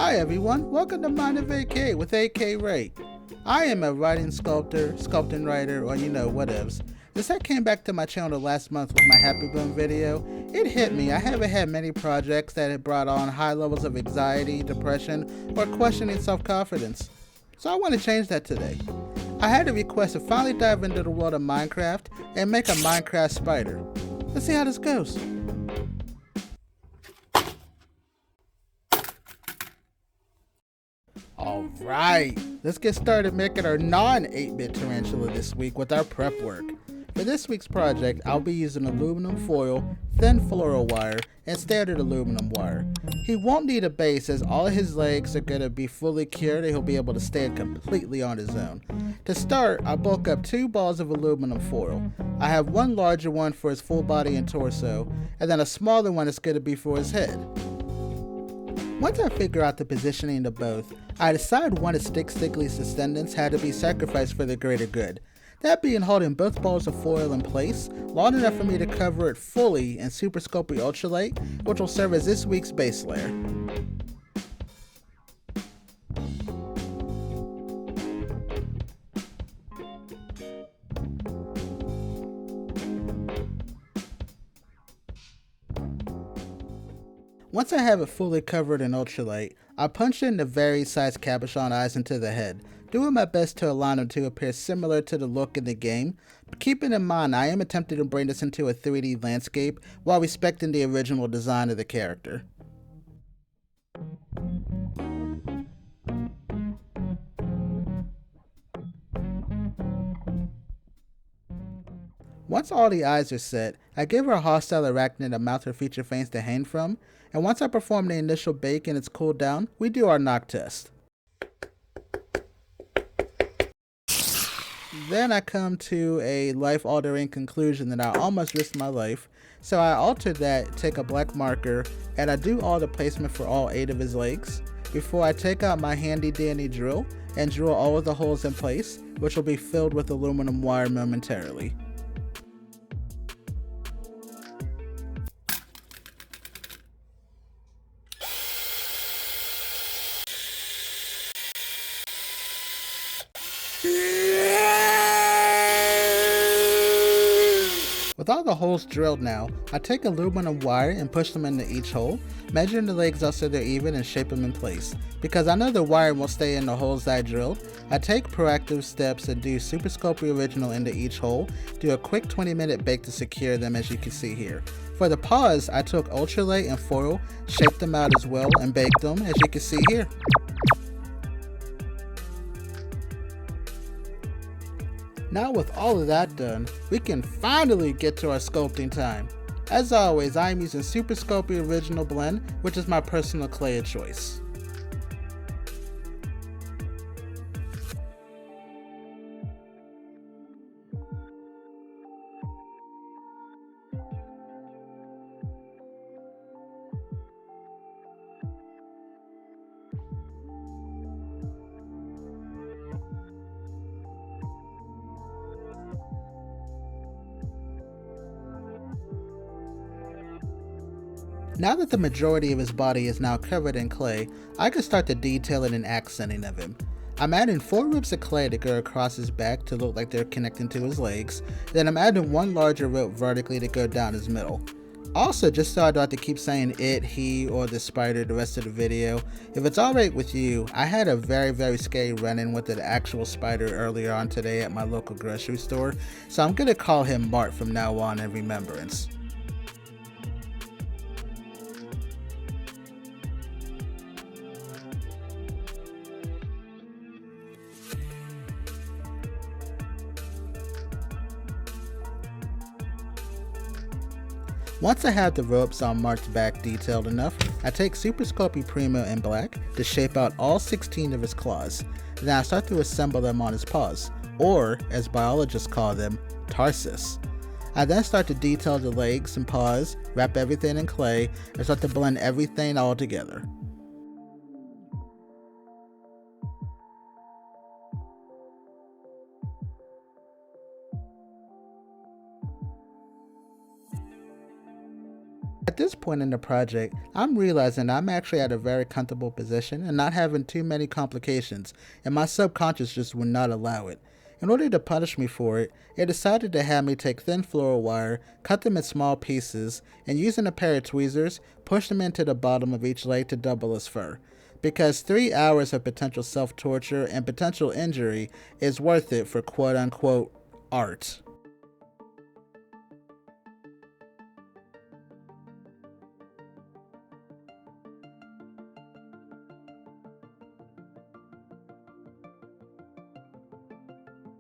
Hi everyone, welcome to MindofAK with AK Ray. I am a writing sculptor, sculpting writer, or whatevs. Since I came back to my channel last month with my Happy Boom video, it hit me. I haven't had many projects that have brought on high levels of anxiety, depression, or questioning self-confidence. So I want to change that today. I had a request to finally dive into the world of Minecraft and make a Minecraft spider. Let's see how this goes. Alright, let's get started making our non-8-bit tarantula this week with our prep work. For this week's project, I'll be using aluminum foil, thin floral wire, and standard aluminum wire. He won't need a base as all his legs are going to be fully cured and he'll be able to stand completely on his own. To start, I bulk up 2 balls of aluminum foil. I have one larger one for his full body and torso, and then a smaller one that's going to be for his head. Once I figure out the positioning of both, I decide one of Stickly's descendants had to be sacrificed for the greater good. That being holding both balls of foil in place, long enough for me to cover it fully in Super Sculpting Ultralight, which will serve as this week's base layer. Once I have it fully covered in ultralight, I punch in the various sized cabochon eyes into the head, doing my best to align them to appear similar to the look in the game, but keeping in mind I am attempting to bring this into a 3D landscape while respecting the original design of the character. Once all the eyes are set, I give our hostile arachnid a mouth or feature fangs to hang from, and once I perform the initial bake and it's cooled down, we do our knock test. Then I come to a life-altering conclusion that I almost risked my life, so I alter that, take a black marker, and I do all the placement for all 8 of his legs, before I take out my handy dandy drill and drill all of the holes in place, which will be filled with aluminum wire momentarily. With all the holes drilled now, I take aluminum wire and push them into each hole, measuring the legs out so they're even and shape them in place. Because I know the wire will stay in the holes that I drilled, I take proactive steps and do Super Sculpting Original into each hole, do a quick 20-minute bake to secure them as you can see here. For the paws, I took ultralight and foil, shaped them out as well, and baked them as you can see here. Now with all of that done, we can finally get to our sculpting time. As always, I am using Super Sculpting Original Blend, which is my personal clay of choice. Now that the majority of his body is now covered in clay, I can start the detailing and accenting of him. I'm adding 4 ribs of clay to go across his back to look like they're connecting to his legs, then I'm adding 1 larger rib vertically to go down his middle. Also, just so I don't have to keep saying it, he, or the spider the rest of the video, if it's alright with you, I had a very scary run-in with an actual spider earlier on today at my local grocery store, so I'm gonna call him Mart from now on in remembrance. Once I have the ropes on Mart's back detailed enough, I take Super Sculpting Primo in black to shape out all 16 of his claws. Then I start to assemble them on his paws, or as biologists call them, tarsus. I then start to detail the legs and paws, wrap everything in clay, and start to blend everything all together. At this point in the project, I'm realizing I'm actually at a very comfortable position and not having too many complications, and my subconscious just would not allow it. In order to punish me for it, it decided to have me take thin floral wire, cut them in small pieces, and using a pair of tweezers, push them into the bottom of each leg to double as fur. Because 3 hours of potential self-torture and potential injury is worth it for quote-unquote art.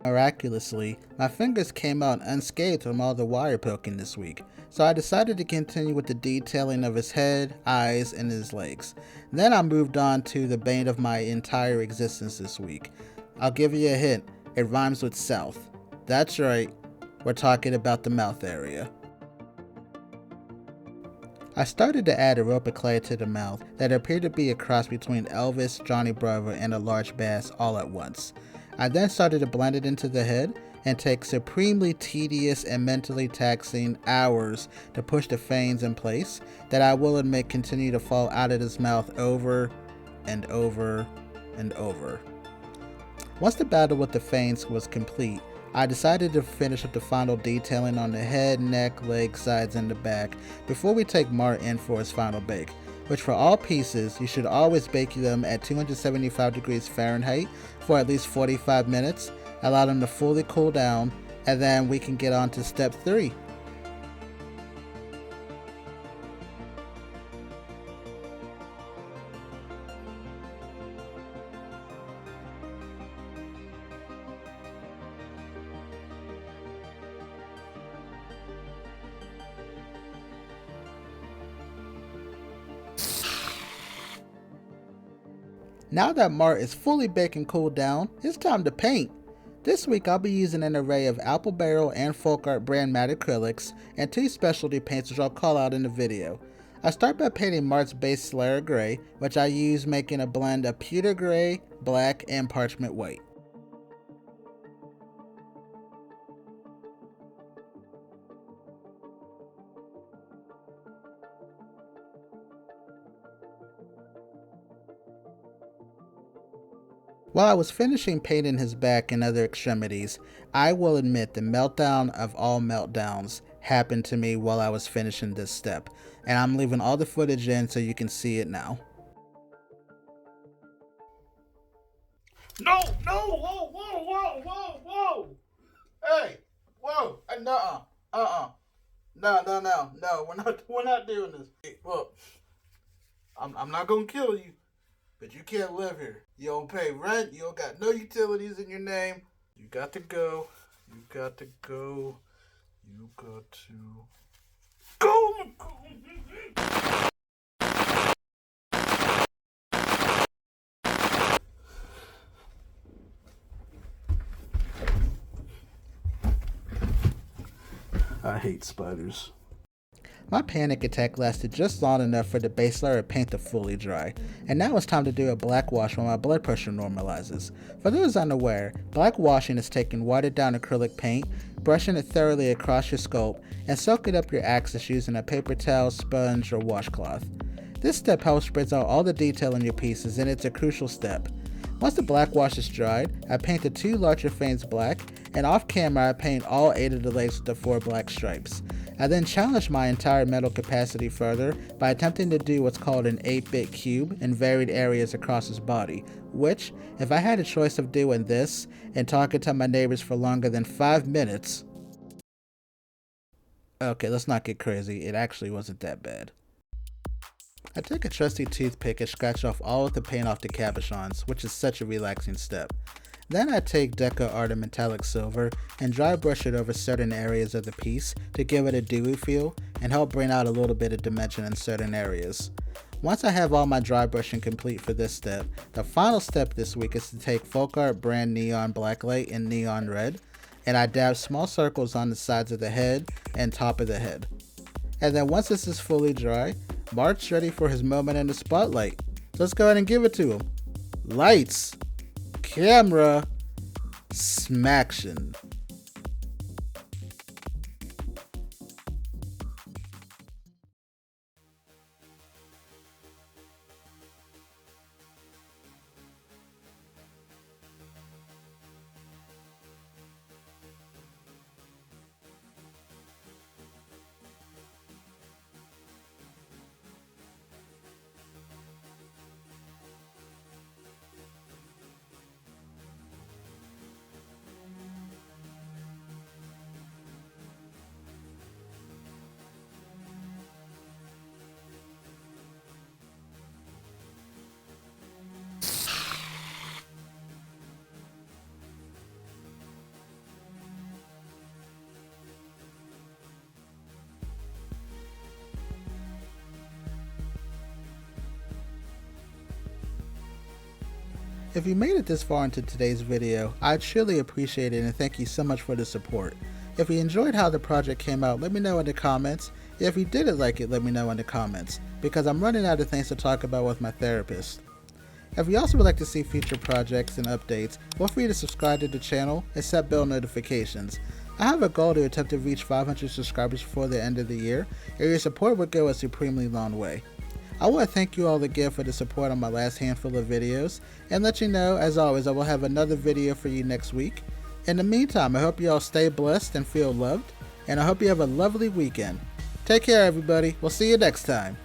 Miraculously, my fingers came out unscathed from all the wire poking this week, so I decided to continue with the detailing of his head, eyes, and his legs. Then I moved on to the bane of my entire existence this week. I'll give you a hint, it rhymes with south. That's right, we're talking about the mouth area. I started to add aerobic clay to the mouth that appeared to be a cross between Elvis, Johnny Bravo, and a large bass all at once. I then started to blend it into the head and take supremely tedious and mentally taxing hours to push the fangs in place that I will admit continue to fall out of his mouth over and over and over. Once the battle with the fangs was complete, I decided to finish up the final detailing on the head, neck, legs, sides, and the back before we take Mart in for his final bake, which for all pieces, you should always bake them at 275 degrees Fahrenheit for at least 45 minutes, allow them to fully cool down, and then we can get on to step 3. Now that Mart is fully baked and cooled down, it's time to paint. This week I'll be using an array of Apple Barrel and Folk Art brand matte acrylics and 2 specialty paints which I'll call out in the video. I start by painting Mart's base Slayer Gray, which I use making a blend of pewter gray, black, and parchment white. While I was finishing painting his back and other extremities, I will admit the meltdown of all meltdowns happened to me while I was finishing this step, and I'm leaving all the footage in so you can see it now. No, whoa, whoa. Hey, whoa, no, we're not doing this. Hey, look, I'm not gonna kill you. But you can't live here. You don't pay rent. You don't got no utilities in your name. You got to go. You got to go. You got to go. I hate spiders. My panic attack lasted just long enough for the base layer of paint to fully dry, and now it's time to do a black wash when my blood pressure normalizes. For those unaware, black washing is taking watered down acrylic paint, brushing it thoroughly across your sculpt, and soaking up your axis using a paper towel, sponge, or washcloth. This step helps spread out all the detail in your pieces, and it's a crucial step. Once the black wash is dried, I paint the 2 larger fangs black, and off camera I paint all 8 of the legs with the 4 black stripes. I then challenge my entire metal capacity further by attempting to do what's called an 8-bit cube in varied areas across his body, which, if I had a choice of doing this and talking to my neighbors for longer than 5 minutes... Okay, let's not get crazy, it actually wasn't that bad. I take a trusty toothpick and scratch off all of the paint off the cabochons, which is such a relaxing step. Then I take Deco Art Metallic Silver and dry brush it over certain areas of the piece to give it a dewy feel and help bring out a little bit of dimension in certain areas. Once I have all my dry brushing complete for this step, the final step this week is to take Folk Art brand Neon Blacklight and Neon Red, and I dab small circles on the sides of the head and top of the head. And then once this is fully dry, Mart's ready for his moment in the spotlight. So let's go ahead and give it to him. Lights, camera, smaction. If you made it this far into today's video, I'd surely appreciate it and thank you so much for the support. If you enjoyed how the project came out, let me know in the comments. If you didn't like it, let me know in the comments, because I'm running out of things to talk about with my therapist. If you also would like to see future projects and updates, feel free to subscribe to the channel and set bell notifications. I have a goal to attempt to reach 500 subscribers before the end of the year, and your support would go a supremely long way. I want to thank you all again for the support on my last handful of videos, and let you know, as always, I will have another video for you next week. In the meantime, I hope you all stay blessed and feel loved, and I hope you have a lovely weekend. Take care, everybody. We'll see you next time.